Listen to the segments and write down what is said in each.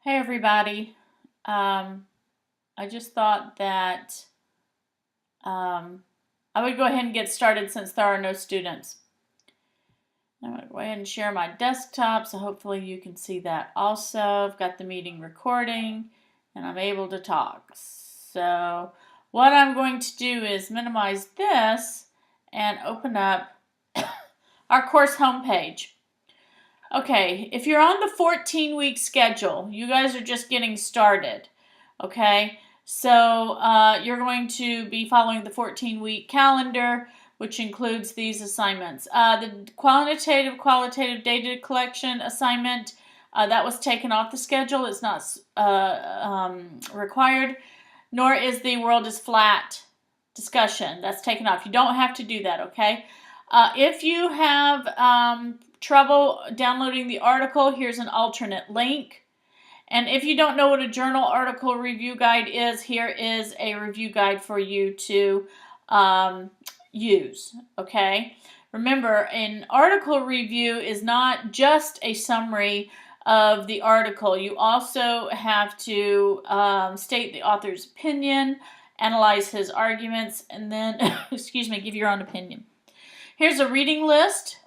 Hey everybody. I just thought that I would go ahead and get started since there are no students. I'm going to go ahead and share my desktop so hopefully you can see that also. I've got the meeting recording and I'm able to talk. So what I'm going to do is minimize this and open up our course homepage. Okay, if you're on the 14-week schedule, you guys are just getting started, okay? So you're going to be following the 14-week calendar, which includes these assignments. The qualitative data collection assignment, that was taken off the schedule. It's not required, nor is the world is flat discussion. That's taken off. You don't have to do that, okay? If you have trouble downloading the article, here's an alternate link. And if you don't know what a journal article review guide is, here is a review guide for you to use, okay? Remember, an article review is not just a summary of the article. You also have to state the author's opinion, analyze his arguments, and then, excuse me, give your own opinion. Here's a reading list.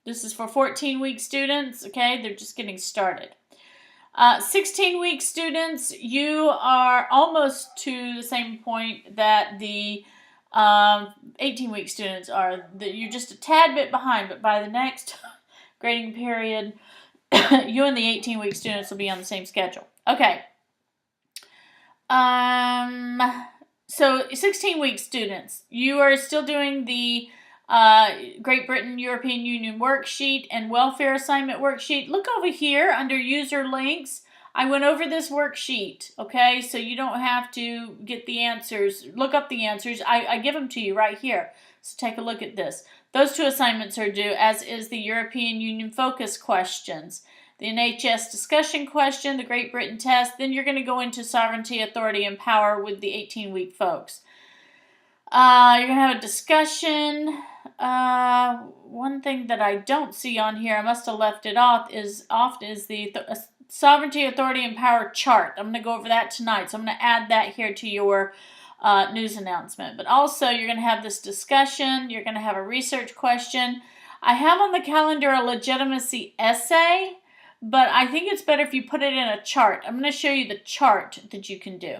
This is for 14-week students, okay? They're just getting started. 16-week students, you are almost to the same point that the 18-week students are. You're just a tad bit behind, but by the next grading period, you and the 18-week students will be on the same schedule. Okay. So 16-week students, you are still doing the Great Britain European Union worksheet and welfare assignment worksheet. Look over here under user links. I went over this worksheet, okay? So you don't have to get the answers. Look up the answers. I give them to you right here. So take a look at this. Those two assignments are due, as is the European Union focus questions. The NHS discussion question, the Great Britain test. Then you're going to go into sovereignty, authority, and power with the 18-week folks. You're going to have a discussion. One thing that I don't see on here, I must have left it off, is the sovereignty, authority, and power chart. I'm going to go over that tonight, so I'm going to add that here to your news announcement. But also, you're going to have this discussion. You're going to have a research question. I have on the calendar a legitimacy essay, but I think it's better if you put it in a chart. I'm going to show you the chart that you can do.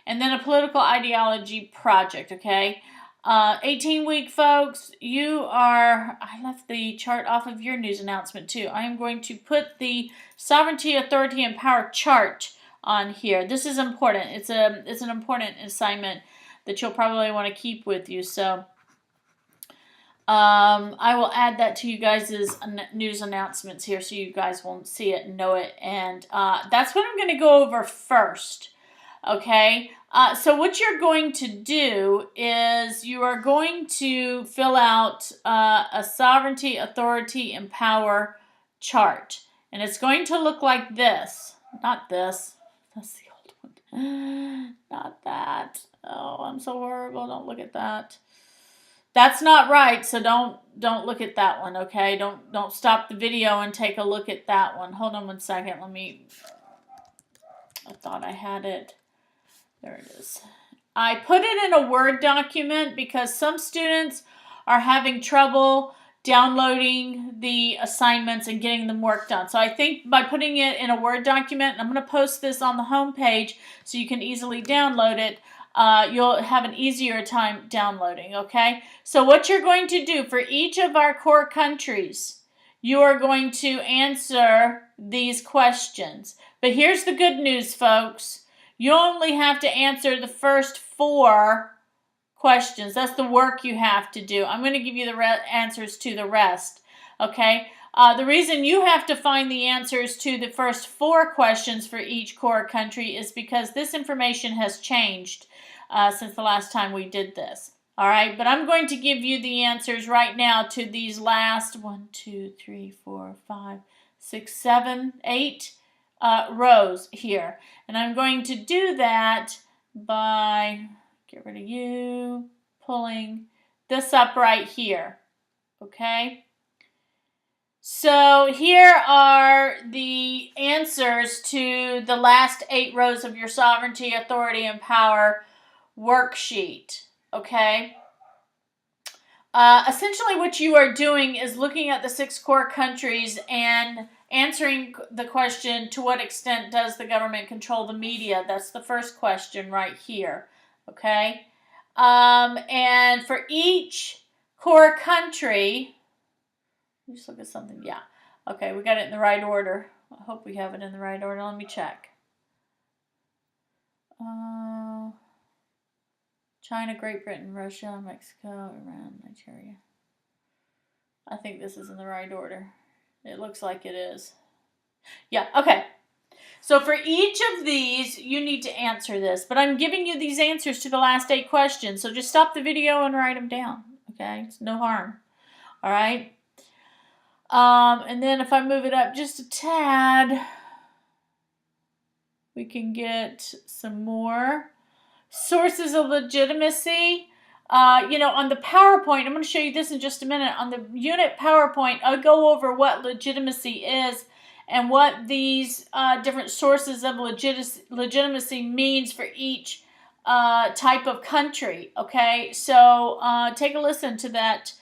And then a political ideology project, okay? 18-week folks, I left the chart off of your news announcement too. I am going to put the sovereignty, authority, and power chart on here. This is important. It's an important assignment that you'll probably want to keep with you. So I will add that to you guys' news announcements here so you guys won't see it and know it. And that's what I'm going to go over first. Okay, so what you're going to do is you are going to fill out a sovereignty, authority, and power chart. And it's going to look like this. Not this. That's the old one. Not that. Oh, I'm so horrible. Don't look at that. That's not right, so don't look at that one, okay? Don't stop the video and take a look at that one. Hold on one second. I thought I had it. There it is. I put it in a Word document because some students are having trouble downloading the assignments and getting them work done. So I think by putting it in a Word document, I'm going to post this on the home page so you can easily download it. You'll have an easier time downloading, okay? So what you're going to do for each of our core countries, you are going to answer these questions. But here's the good news, folks. You only have to answer the first 4 questions. That's the work you have to do. I'm going to give you the answers to the rest, okay? The reason you have to find the answers to the first 4 questions for each core country is because this information has changed since the last time we did this. All right, but I'm going to give you the answers right now to these last 1, 2, 3, 4, 5, 6, 7, 8 rows here. And I'm going to do that by, get rid of you, pulling this up right here. Okay? So here are the answers to the last 8 rows of your sovereignty, authority, and power worksheet. Okay? Essentially what you are doing is looking at the 6 core countries and answering the question, to what extent does the government control the media? That's the first question right here. Okay? And for each core country, just look at something. Yeah. Okay, we got it in the right order. I hope we have it in the right order. Let me check. China, Great Britain, Russia, Mexico, Iran, Nigeria. I think this is in the right order. It looks like it is. Yeah, okay. So for each of these, you need to answer this. But I'm giving you these answers to the last 8 questions. So just stop the video and write them down. Okay? It's no harm. All right? And then if I move it up just a tad, we can get some more sources of legitimacy. On the PowerPoint, I'm going to show you this in just a minute. On the unit PowerPoint, I'll go over what legitimacy is and what these different sources of legitimacy means for each type of country. Okay, so take a listen to that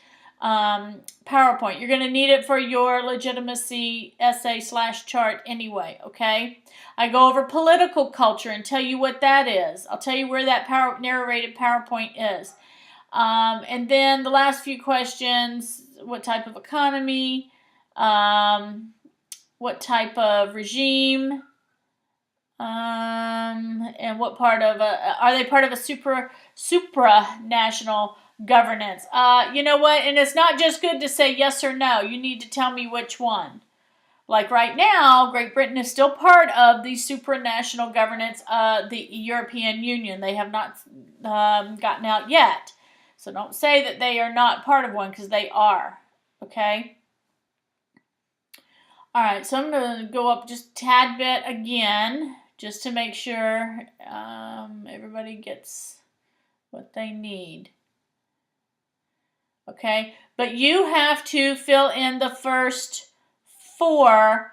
PowerPoint. You're going to need it for your legitimacy essay/chart anyway, okay? I go over political culture and tell you what that is. I'll tell you where that narrated PowerPoint is. And then the last few questions, what type of economy, what type of regime, and what part of are they part of a supranational governance? You know what? And it's not just good to say yes or no. You need to tell me which one. Like right now, Great Britain is still part of the supranational governance of the European Union. They have not gotten out yet. So don't say that they are not part of one, because they are. Okay? All right, so I'm going to go up just a tad bit again, just to make sure everybody gets what they need. Okay, but you have to fill in the first 4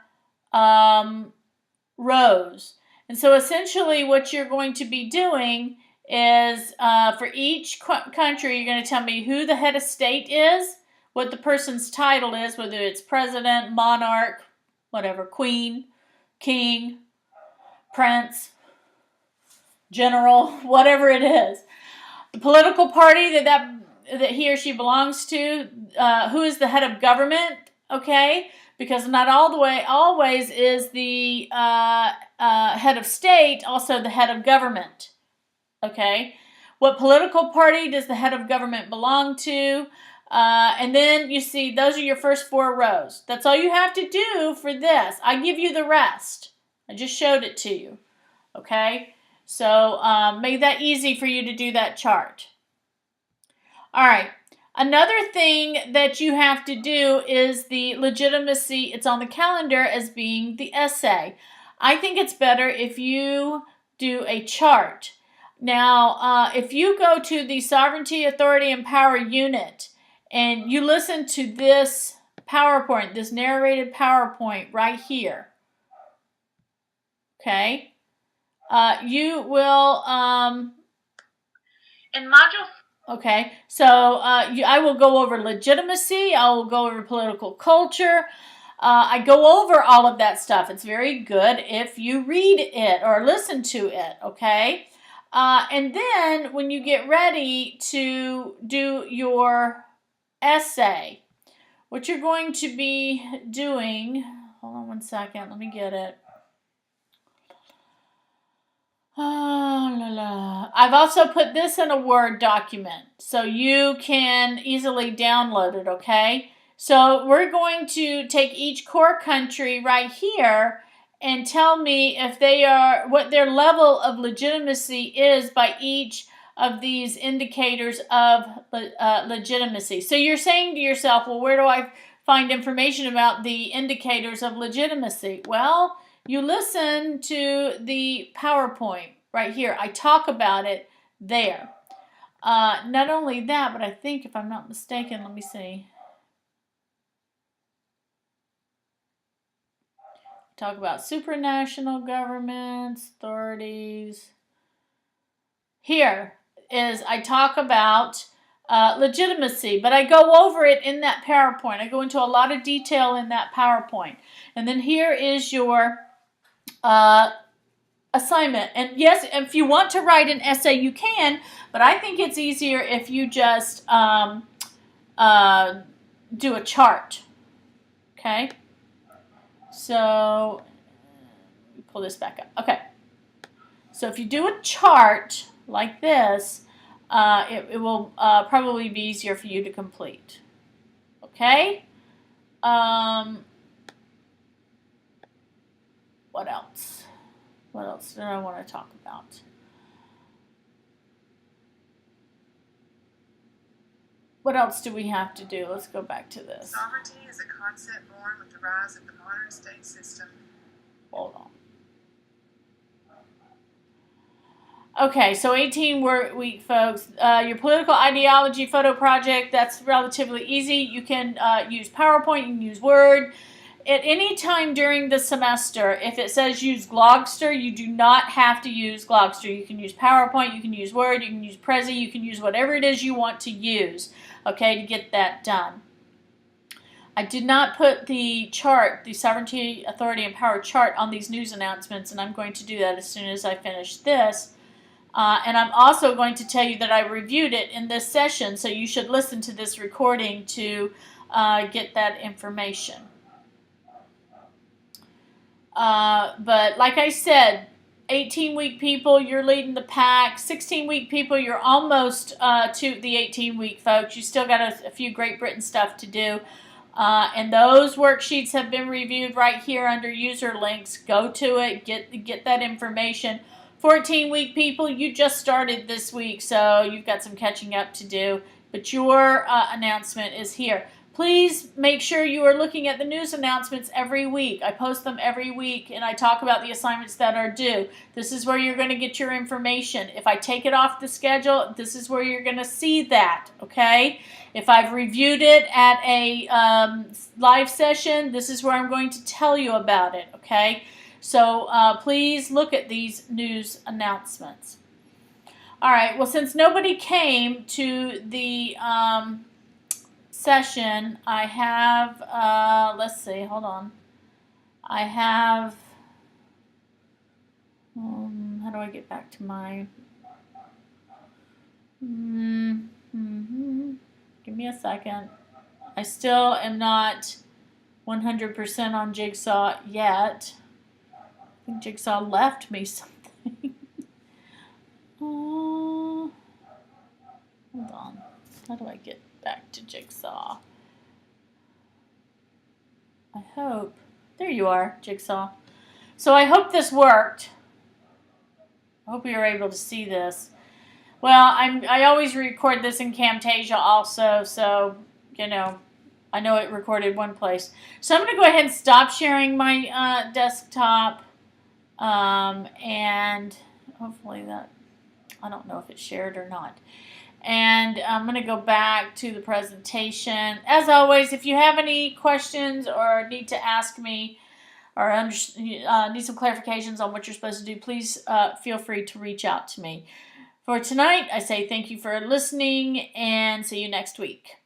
rows. And so essentially what you're going to be doing is for each country, you're going to tell me who the head of state is, what the person's title is, whether it's president, monarch, whatever, queen, king, prince, general, whatever it is. The political party that he or she belongs to, who is the head of government, okay? Because not always is the head of state also the head of government, okay? What political party does the head of government belong to? And then you see, those are your first 4 rows. That's all you have to do for this. I give you the rest. I just showed it to you, okay? So make that easy for you to do that chart. All right. Another thing that you have to do is the legitimacy. It's on the calendar as being the essay. I think it's better if you do a chart. Now, if you go to the Sovereignty, Authority, and Power unit and you listen to this PowerPoint, this narrated PowerPoint right here, okay, you will, in module. Okay, so I will go over legitimacy. I will go over political culture. I go over all of that stuff. It's very good if you read it or listen to it, okay? And then when you get ready to do your essay, what you're going to be doing, hold on one second, let me get it. Oh, la la. I've also put this in a Word document so you can easily download it, okay? So we're going to take each core country right here and tell me if they are, what their level of legitimacy is by each of these indicators of legitimacy. So you're saying to yourself, well, where do I find information about the indicators of legitimacy? Well, you listen to the PowerPoint right here. I talk about it there. Not only that, but I think, if I'm not mistaken, let me see. talk about supranational governments, authorities. Here is I talk about legitimacy, but I go over it in that PowerPoint. I go into a lot of detail in that PowerPoint. And then here is your assignment. And yes, if you want to write an essay, you can, but I think it's easier if you just do a chart. Okay? So, pull this back up. Okay. So if you do a chart like this, it will probably be easier for you to complete. Okay? What else? What else did I want to talk about? What else do we have to do? Let's go back to this. Sovereignty is a concept born with the rise of the modern state system. Hold on. Okay, so 18-week, folks. Your political ideology photo project, that's relatively easy. You can use PowerPoint, you can use Word. At any time during the semester, if it says use Glogster, you do not have to use Glogster. You can use PowerPoint, you can use Word, you can use Prezi, you can use whatever it is you want to use, okay, to get that done. I did not put the chart, the sovereignty, authority, and power chart on these news announcements, and I'm going to do that as soon as I finish this. And I'm also going to tell you that I reviewed it in this session, so you should listen to this recording to get that information. But like I said, 18-week people, you're leading the pack. 16-week people, you're almost to the 18-week folks. You still got a few Great Britain stuff to do. And those worksheets have been reviewed right here under user links. Go to it, get that information. 14-week people, you just started this week, so you've got some catching up to do. But your announcement is here. Please make sure you are looking at the news announcements every week. I post them every week, and I talk about the assignments that are due. This is where you're going to get your information. If I take it off the schedule, this is where you're going to see that, okay? If I've reviewed it at a live session, this is where I'm going to tell you about it, okay? So please look at these news announcements. All right, well, since nobody came to the session, I have, let's see, hold on. I have, how do I get back to my, give me a second. I still am not 100% on Jigsaw yet. I think Jigsaw left me something. Hold on. How do I get back to Jigsaw? I hope. There you are, Jigsaw. So I hope this worked. I hope you were able to see this. Well, I always record this in Camtasia also, so, you know, I know it recorded one place. So I'm going to go ahead and stop sharing my desktop. And hopefully that, I don't know if it's shared or not. And I'm going to go back to the presentation. As always, if you have any questions or need to ask me or need some clarifications on what you're supposed to do, please feel free to reach out to me. For tonight, I say thank you for listening and see you next week.